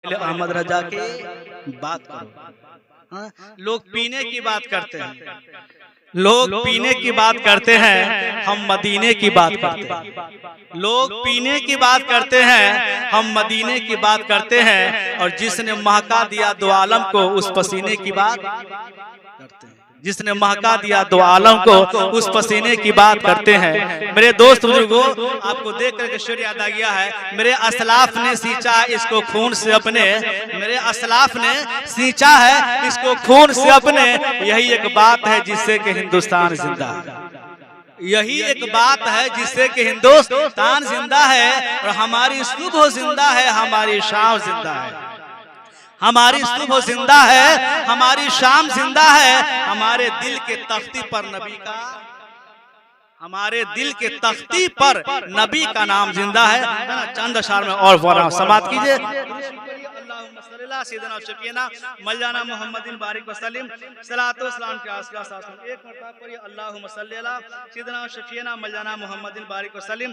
अहमद रजा की बात करो। हाँ? लोग पीने की बात करते हैं, लोग पीने की बात करते हैं, हम मदीने की बात करते हैं। लोग पीने की बात करते हैं, हम मदीने की बात करते हैं। और जिसने महका दिया दो आलम को, उस पसीने की बात करते हैं। जिसने महका दिया दो आलम को, उस पसीने की बात करते हैं। मेरे दोस्त बुजुर्गों, आपको देख करके शेर याद आ गया है, मेरे असलाफ ने सींचा इसको खून से अपने, मेरे असलाफ ने सींचा है इसको खून से अपने। यही एक बात है जिससे कि हिंदुस्तान जिंदा है, यही एक बात है जिससे कि हिंदुस्तान जिंदा है। और हमारी सुबह जिंदा है, हमारी शाम जिंदा है, हमारी सुबह जिंदा है, हमारी शाम जिंदा है। हमारे दिल के तख्ती पर नबी का, हमारे दिल के तख्ती पर नबी का नाम जिंदा है। चंद अशार में और वरा समाप्त कीजिए। मौलाना मोहम्मदिन बारिक वसल्लम सलातो सलाम के आसपास एक मरतबा पढ़िए, अल्लाहुम्मा सल्ली अला सय्यिदना शफीना मौलाना मोहम्मदिन बारिक वसल्लम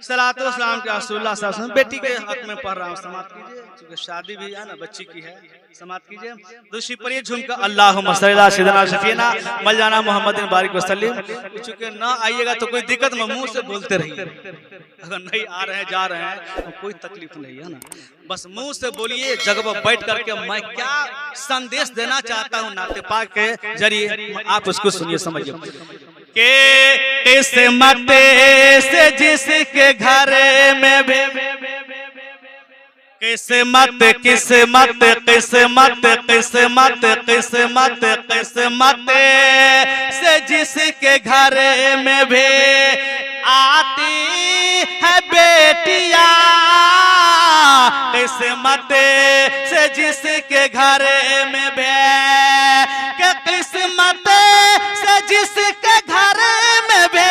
सलातो सलाम के रसूलुल्लाह सल्लल्लाहु अलैहि वसल्लम। बेटी के हक में पढ़ रहा हूँ, समाप्त कीजिए, क्योंकि शादी भी है ना, बच्ची की है, समाप्त कीजिए। दूसरी पढ़िए झुमका, अल्लाहुम्मा सल्ली अला सय्यिदना शफीना मौलाना मोहम्मदिन बारिक वसल्लम। चूंकि ना आइएगा तो कोई दिक्कत में मुंह से बोलते रहिए, अगर नहीं आ रहे हैं जा रहे हैं तो कोई तकलीफ नहीं है ना, बस मुंह से बोलिए। जगह बैठ करके मैं क्या संदेश देना चाहता हूँ नाते पाक के जरिए, आप उसको सुनिए, समझिए। के किस्मत से जिसके घर में भी किस्मत किस्मत किस्मत किस्मत किस्मत किस्मत से जिसके घर में भी आती है बेटियां, किस्मत से जिसके घर में भी, किस्मत से जिसके घर में भी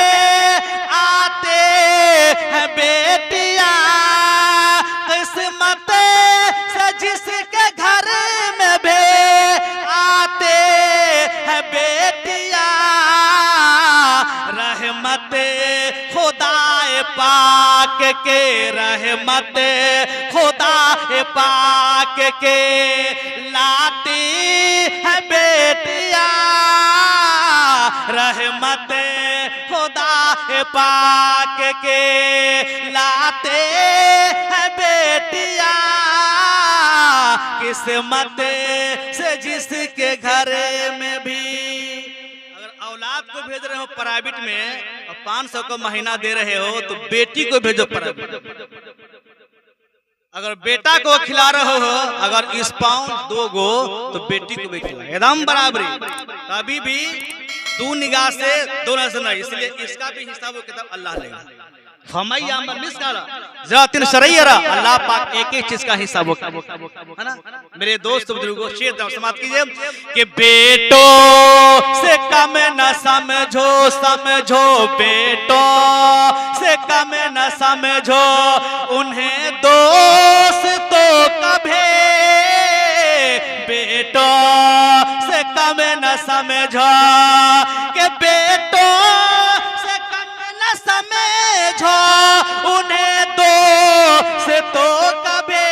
आते हैं बेटियां, किस्मत से जिसके घर में भी आते हैं बेटियां। रहमत खुदाए पाक के, रहमत खुदाए पाक के लाती है बेटियां, रहमत खुदाए पाक के लाते हैं बेटियां, किस्मत से जिसके घर में भी। औलाद को भेज रहे हो प्राइवेट में और 500 को महीना दे रहे हो, तो बेटी को भेजो प्राइवेट। अगर बेटा को खिला रहे हो, अगर इस पाउंड 2 गो, तो बेटी को भी खिला, एकदम बराबरी। कभी भी 2 निगाह से 2 नजर नहीं, इसलिए इसका भी हिसाब किताब अल्लाह लेगा। अल्लाह पाक एक ही चीज का हिसाब है ना। मेरे दोस्त बुजुर्गों, शेर समाप्त कीजिए कि बेटों से कम न समझो, समझो बेटों से कम न समझो, उन्हें दोस्तों कभी बेटों से कम न समझो, कि बेटों से कम न समझो, उन्हें दोस्तों कभी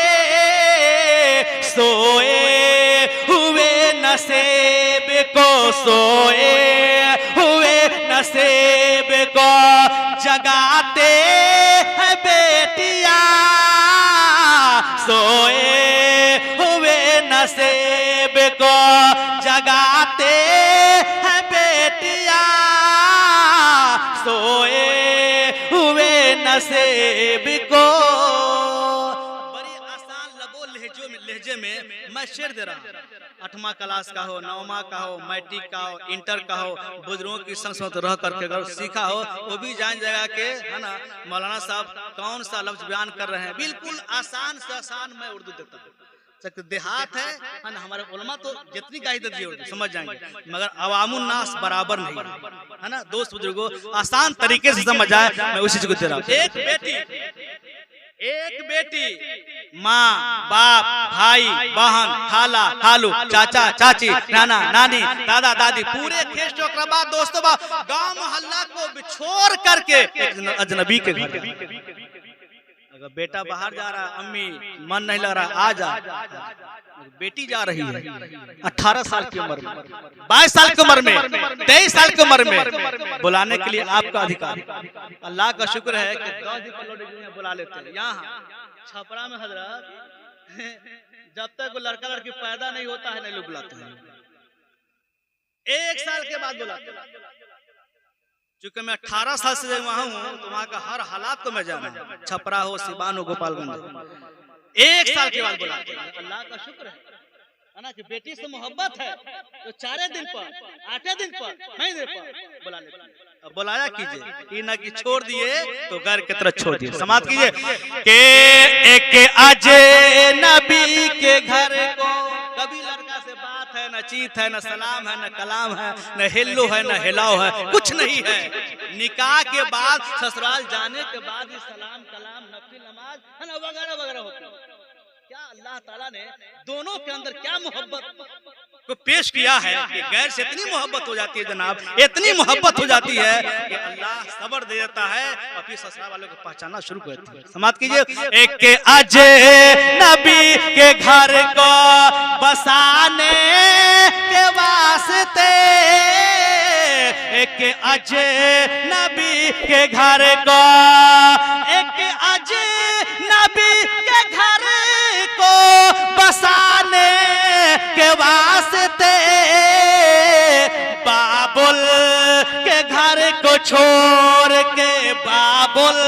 सोए हुए नसीब को, सोए हुए नसीब को जगाते हैं बेटियां, सोए हुए नसीब को जगाते हैं बेटियां, सोए हुए नसीब को। बड़ी आसान लबो लहजे में मैं शेर दे रहा हूँ। 8वां क्लास का हो, 9वां का हो, मैट्रिक का हो, इंटर का हो, बुजुर्गों की संग रह करके अगर सीखा हो, वो भी जान जाएगा कि है ना मौलाना साहब कौन सा लफ्ज बयान कर रहे हैं। बिल्कुल आसान से आसान मैं उर्दू देता हूँ। देहात है ना, हमारे उलमा तो जितनी गाही देती है समझ जाएंगे, मगर अवामुन नास बराबर नहीं है ना। दोस्त बुजुर्गों, आसान तरीके से समझ आए, मैं उसी चीज को दे रहा हूँ। एक बेटी माँ बाप भाई बहन खाला खालू चाचा चाची नाना नानी दादा दादी पूरे खेत अकरबा दोस्तों गांव मोहल्ला को छोड़ करके एक अजनबी के घर, अगर बेटा बाहर जा रहा है, अम्मी मन नहीं लग रहा, आ जा। बेटी जा रही है 18 साल की उम्र में, 22 साल की उम्र में, 23 साल की उम्र में, बुलाने के लिए आपका अधिकार। अल्लाह का शुक्र है कि 10 दिन पहले बुला लेते हैं। यहाँ छपरा में हजरत जब तक वो लड़का लड़की पैदा नहीं होता है नहीं लोग बुलाते हैं, 1 साल के बाद बुलाते हैं। चूंकि मैं 18 साल से वहां हूँ तो वहां का हर हालात को मैं जाना, छपरा हो, सिवान हो, गोपालगंज, 1 साल के बाद बुलाते हैं। अल्लाह का शुक्र है ना कि बेटी से मोहब्बत है तो 4 दिन पर, 8 दिन पर, नहीं दिन पर बुला लेते हैं। अब बुलाया कीजिए, ये ना कि छोड़ दिए तो घर की तरह छोड़ दिए। समाप्त कीजिए के एक अजय नबी के घर को कभी लड़का से बात है, न चीत है, न सलाम है, न कलाम है, न हिल्लो है, न हिलाओ है, कुछ नहीं है। निकाह के बाद, ससुराल जाने के बाद ही सलाम कलाम नफिल नमाज है ना वगैरह वगैरह होती है। क्या अल्लाह ताला ने दोनों के अंदर क्या मोहब्बत को पेश किया है कि गैर से इतनी मोहब्बत हो जाती है जनाब, इतनी मोहब्बत हो जाती है कि अल्लाह सब्र दे देता है और फिर ससुराल वालों को पहचानना शुरू कर देता है। समाप्त कीजिए एक के अजय नबी के घर को बसाने के वास्ते, एक अजय नबी के घर को, एक अजय नबी के घर को बसाने के वास्ते बाबुल के घर को छोड़ के, बाबुल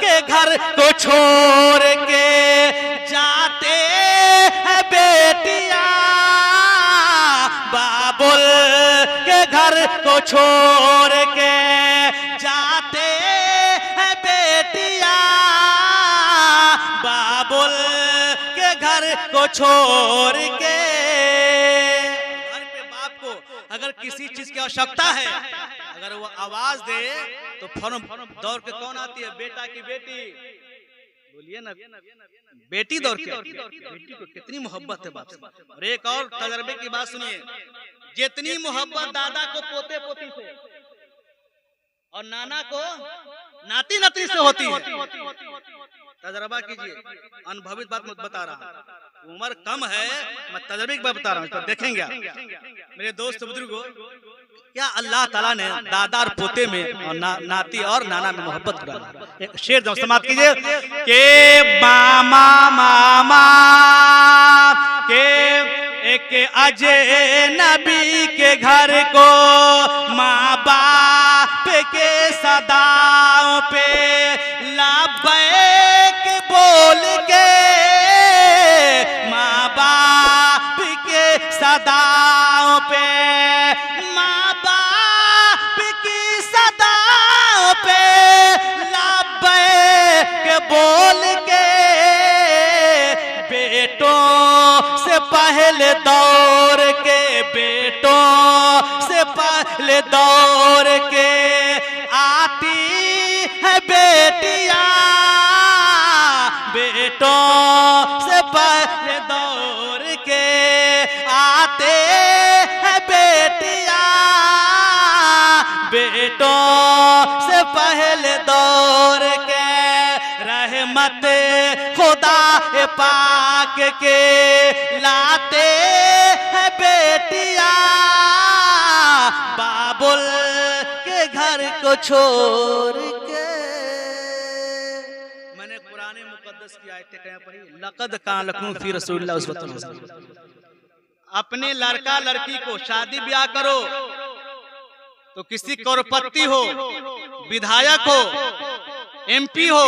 के घर को छोड़ के जाते हैं बेटियां, बाबुल के घर को छोड़ के जाते हैं बेटियां, बाबुल के घर को छोड़ के। घर पे बाप को अगर किसी चीज की आवश्यकता है, अगर वो आवाज दे तो फौरन दौड़ के कौन आती है? बेटा की बेटी, बोलिए ना, बेटी दौड़ के आती है। बेटी को कितनी मोहब्बत है बाप से। और एक और तजर्बे की बात सुनिए, जितनी मोहब्बत दादा को पोते पोती से और नाना को नाती नाती से होती है, तजर्बा कीजिए, अनुभवित बात मत बता रहा, उम्र कम है, मैं तजर्बे की बात बता रहा हूँ, तो देखेंगे मेरे दोस्त बुजुर्गों, क्या अल्लाह ताला ने दादा और पोते में और नाती और नाना में मोहब्बत करा। एक शेर जो समाप्त कीजिए के मामा मामा के एक अजय नबी के घर को माँ बाप के सदाओं पे लब्बैक बोल के, माँ बाप के सदाओं पे, माँ बाप की सदाओं पे लब्बैक बोल के बेटों से पहले दौड़ के, बेटों से पहले दौड़ के आती है बेटियां, बेटों से पहले दौड़ के आते हैं बेटियां, बेटों से पहले दौड़ के रहमत खुदा पाक के लाते हैं बेटियां, बाबुल के घर को छोड़ के। मैंने कुरान मुकद्दस की आयतें कहीं पढ़ी, लक़द कान लकुम फी रसूलिल्लाह उस्वतुन हसनह। अपने लड़का लड़की को शादी ब्याह करो तो किसी करोड़पति हो, विधायक हो, MP हो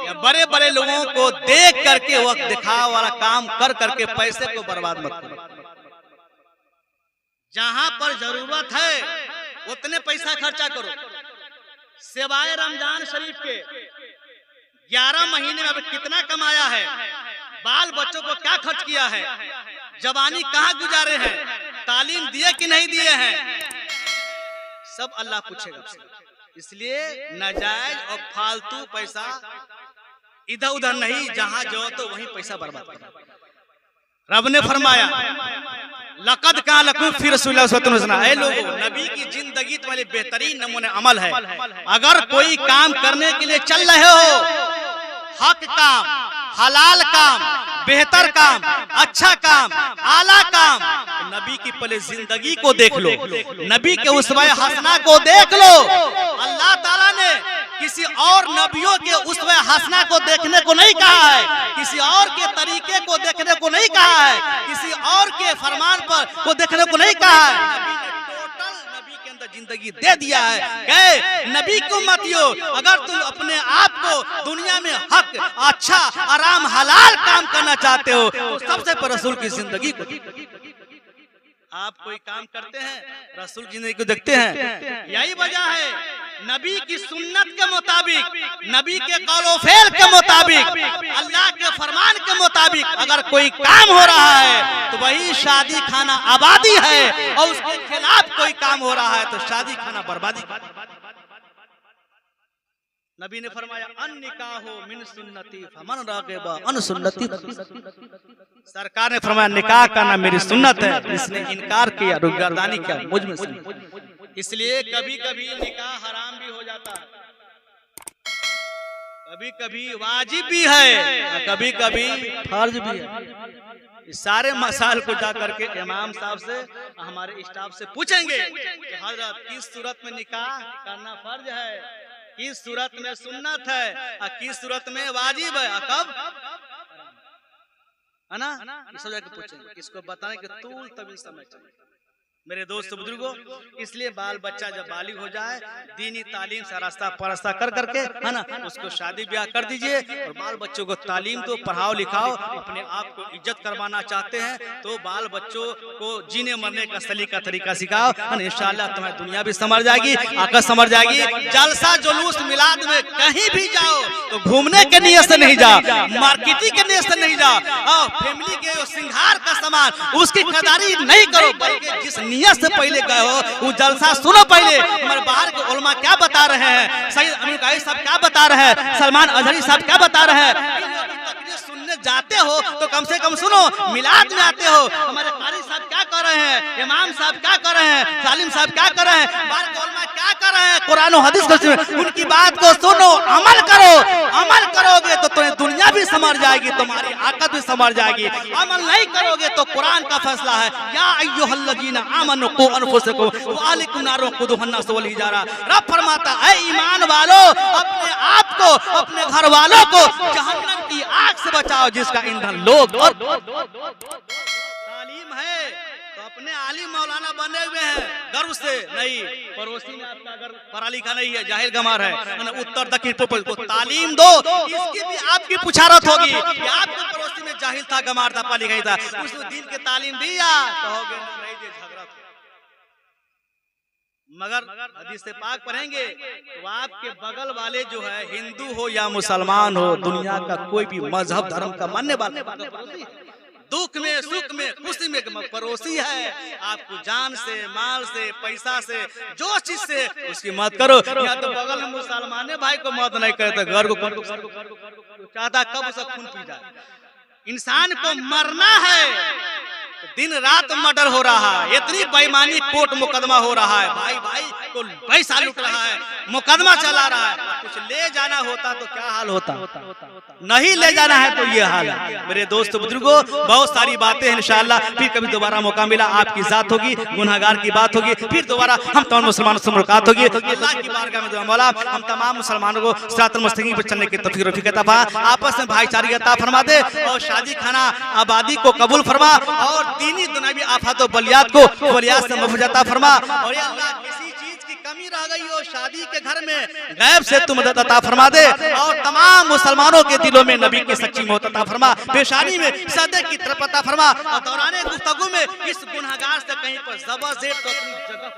या बड़े बड़े लोगों को देख करके वक्त दिखावा वाला काम कर करके पैसे को बर्बाद मत करो। जहां पर जरूरत है उतने पैसा खर्चा करो। सिवाय रमजान शरीफ के 11 महीने में कितना कमाया है, बाल बच्चों को क्या खर्च किया है, जवानी कहाँ गुजारे हैं, तालीम दिए कि नहीं दिए हैं, सब अल्लाह पूछेगा। इसलिए नाजायज और फालतू पैसा इधर उधर नहीं, जहां जो तो वहीं पैसा बर्बाद करो। रब ने फरमाया लक़द कान लकुम फी रसूलिल्लाह उस्वतुन हसनह। ऐ लोगों, नबी की जिंदगी वाले बेहतरीन नमूने अमल है। अगर कोई काम करने के लिए चल रहे हो, हक काम, हलाल काम, बेहतर काम, अच्छा काम, आला काम। नबी की पहले जिंदगी को देख लो, नबी के उसवे हसना को देख लो। अल्लाह ताला ने किसी और नबियों के उसवे हसना को देखने को नहीं कहा है, किसी और के तरीके को देखने को नहीं कहा है, किसी और के फरमान पर को देखने को नहीं कहा है। नबी ने टोटल नबी के अंदर जिंदगी दे दिया है। कहे नबी को मत हो, अगर तुम अपने आप को दुनिया में हक, अच्छा, आराम, हलाल काम करना चाहते हो तो सबसे पर रसूल की जिंदगी को। आप कोई काम करते हैं, रसूल की जिंदगी को देखते हैं। यही वजह है नबी की सुन्नत के मुताबिक, नबी के कौलो फेल के मुताबिक, अल्लाह के फरमान के मुताबिक अगर कोई काम हो रहा है तो वही शादी खाना आबादी है, और उसके खिलाफ कोई काम हो रहा है तो शादी खाना बर्बादी। नबी ने फरमाया अन निकाहो मिन सुन्नती फमन रागिबा अन सुन्नती। सरकार ने फरमाया निकाह करना मेरी सुन्नत है, इसने इनकार किया, रुगर्दानी किया, मुझ में से। इसलिए कभी कभी निकाह हराम भी हो जाता है, कभी कभी वाजिब भी है, कभी कभी फर्ज भी है। इस सारे मसाइल को जा करके इमाम साहब से, हमारे स्टाफ से पूछेंगे कि हजरत किस सूरत में निकाह करना फर्ज है, किस सूरत में सुन्नत है, किस सूरत में वाजिब है, कब, है ना? इस वजह के पूछेंगे, किसको बताने के तूल तभी समय चले। मेरे दोस्त बुजुर्गों, इसलिए बाल बच्चा जब बालिग हो जाए, दीनी तालीम से रास्ता परस्ता कर करके, है ना, उसको शादी ब्याह कर दीजिए। और बाल बच्चों को तालीम तो पढ़ाओ लिखाओ, अपने आप को इज्जत करवाना चाहते हैं तो बाल बच्चों को जीने मरने का सलीका तरीका सिखाओ, इंशाअल्लाह तुम्हारी दुनिया भी संभल जाएगी, आकर संभल जाएगी। जलसा जुलूस मिलाद में कहीं भी जाओ तो घूमने के नियत से नहीं जाओ, मार्केटिंग के नियत से नहीं जाओ, और फैमिली के श्रृंगार का सामान उसकी खरीदारी नहीं करो, बल्कि जिस नियत से पहले गए हो वो जलसा सुनो। पहले हमारे बाहर के उलमा क्या बता रहे हैं, सईद अमीर कायद साहब क्या बता रहे हैं, सलमान अजहरी साहब क्या बता रहे हैं। तकरीर सुनने जाते हो तो कम से कम सुनो, मिलाद में आते हो हमारे कारी साहब क्या कर रहे हैं, इमाम साहब क्या कर रहे हैं, सालिम साहब क्या कर रहे हैं, बाहर के उलमा क्या कर रहे हैं, कुरान और हदीस को उनकी बात को सुनो, अमल करो। अमल करोगे तो तुम्हें दुनिया भी संभल जाएगी, तुम्हारी आकत भी संभल जाएगी। अमल नहीं करोगे तो कुरान का फैसला है, या अय्युहल्लज़ीना आमनू कू अनफुसकुम व अहलिकुम नार वक़ूदुहा अन्नास वल हिजारा। रब फरमाता है ईमान वालों, अपने आप को, अपने घर वालों को जहन्नम की आग से बचाओ जिसका ईंधन लोग और तालीम है। तो अपने आलिम मौलाना बने हुए हैं गर्व से नहीं, पड़ोसी में आपका अगर पढ़ा लिखा नहीं है, जाहिल गमार है, उत्तर दक्षिण पूर्व को तालीम दो, इसकी भी आपकी पुछारत होगी कि आपके पड़ोसी में जाहिल था, गमार था, पढ़ा लिखा नहीं था, उसने दिन के तालीम दिया, कहोगे नहीं दे, झगड़ा था। मगर हदीस से पाक पढ़ेंगे तो आपके बगल वाले जो है, हिंदू हो या मुसलमान हो, दुनिया का कोई भी मजहब धर्म का मानने वाले, दुख में सुख में खुशी में पड़ोसी है। आपको जान से, माल से, पैसा से, जो चीज से उसकी मदद करो। या तो बगल में मुसलमान भाई को मदद नहीं करे तो घर को चाहता कब उसका खून पी जाए। इंसान को मरना है, दिन रात मर्डर हो रहा है, इतनी बेईमानी, कोर्ट मुकदमा हो रहा है, भाई भाई को पैसा लूट रहा है, मुकदमा चला रहा है। कुछ ले जाना होता तो क्या हाल होता, नहीं ले जाना है तो ये हाल है। मेरे दोस्त बुजुर्गों, बहुत सारी बातें हैं, इंशाअल्लाह फिर कभी दोबारा मौका मिला, आपकी जात होगी, गुनहगार की बात होगी, फिर दोबारा हम तमाम मुसलमानों से मुलाकात होगी। अल्लाह की बारगाह में दुआ मौला हम तमाम मुसलमानों को सिरातुल मुस्तकीम पर चलने की तौफीक रफीक अता फरमा, आपस में भाईचारे अता फरमा दे, और शादी खाना आबादी को कबूल फरमा, और दीनी दुनियावी आफत और बलियात को बलियात से महफूज अता फरमा। और या अल्लाह किसी चीज की कमी रह गई हो शादी के घर में, गैब से तू मदद अता फरमा दे, और तमाम मुसलमानों के दिलों में नबी की सच्ची मोहब्बत अता फरमा, पेशानी में सदे की तरफ अता फरमा। और दौराने गुफ्तगू में इस गुनहगार से कहीं पर जबर जेर तो अपनी जगह,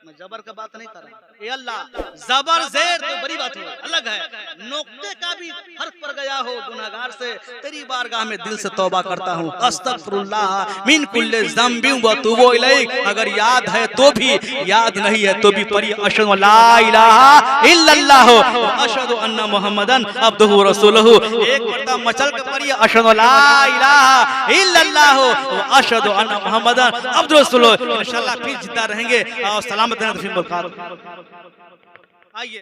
मैं जबर का बात नहीं कर रहा, ये अल्लाह जबर जेर तो बड़ी बात है, अलग है, नोक्ते का भी फर्क पड़ गया हो गुनहगार से, तेरी बारगाह में दिल से तौबा करता हूँ, अस्तगफिरुल्लाह मिन कुल्ले ज़म्बिन व तुबू इलैक। अगर याद है तो भी, याद नहीं है तो भी पढ़िए अशहदु ला इलाहा इल्लल्लाह व अशहदु अन्ना मुहम्मदन अब्दुहु रसूलुहु। एक मर्तबा मचल के पढ़िए अशहदु ला इलाहा इल्लल्लाह व अशहदु अन्ना मुहम्मदन अब्दुहु रसूलुहु। इंशाअल्लाह फिर जिंदा रहेंगे और सलामत रहेंगे। आइए।